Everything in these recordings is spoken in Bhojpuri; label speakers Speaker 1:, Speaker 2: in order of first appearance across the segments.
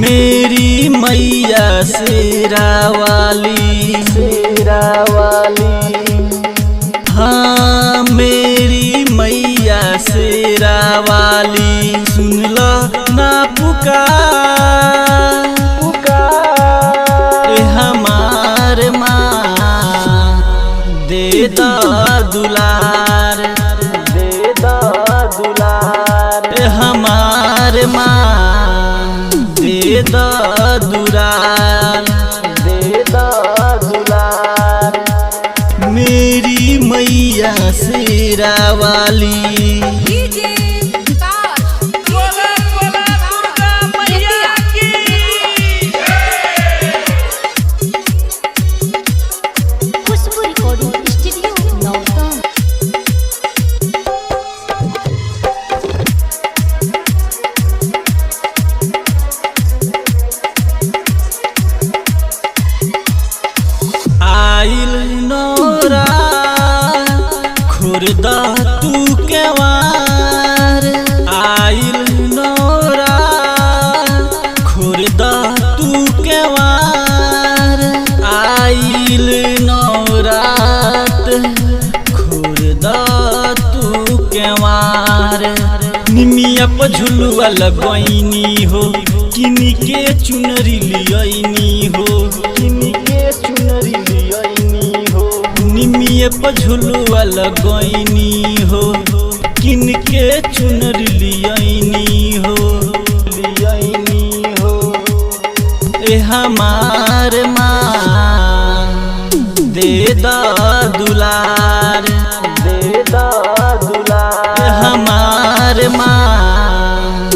Speaker 1: मेरी मैया शेरा वाली, शेरा वाली। हाँ मेरी मैया शेरा वाली, सुन लो ना पुकार, पुकार हमार माँ दे दो दुलार, दे दो दुलार हमार माँ दे दो दुलार, दे दो दुलार। मेरी मैया शेरा वाली। आइल नौरा खुरदा तू केवार, आइल नौरा खुरदा तू केवार, आइल नौरात खुरदा तू केवार। निमिया पर झुलुआ लगैनी हो, किनी के चुनरी लियनी हो, किनी के चुनरी लियनी हो। निमिया पर झुलुआ लगैनी हो, किन के चुनरी लियनी हो, लियनी हो। ए हमार माँ दे दा दुलार, दे दा दुलार हमार माँ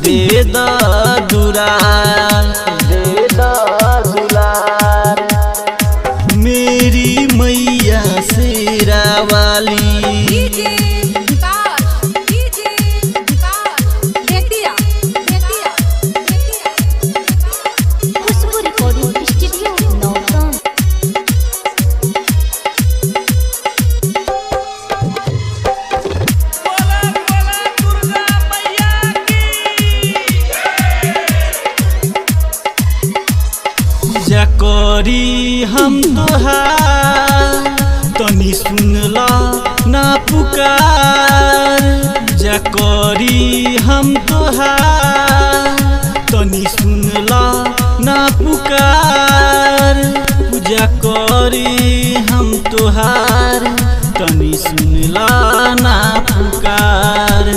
Speaker 1: दे दा दुलार, दे दा दुलार। मेरी मैया शेरा वाली। जकरी हम तोहार तनी सुनला ना पुकार, जकरी हम तोहार तनी सुनला ना पुकार, जकरी हम तोहार तनी सुनला ना पुकार।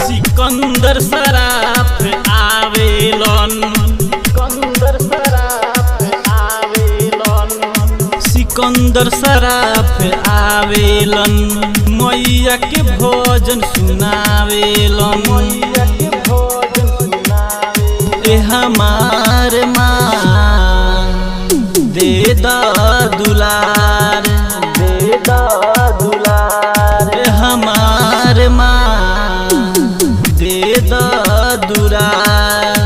Speaker 1: सिकंदर सराफ आवेलन, सिकंदर सिकंदर सराफ आवेलन, मैया के भोजन सुनावेलन, मैया के भोजन सुनावेलन। ए हमार माँ दे दा दुलार, दे दा दुलार हमार माँ दे दा दुलार।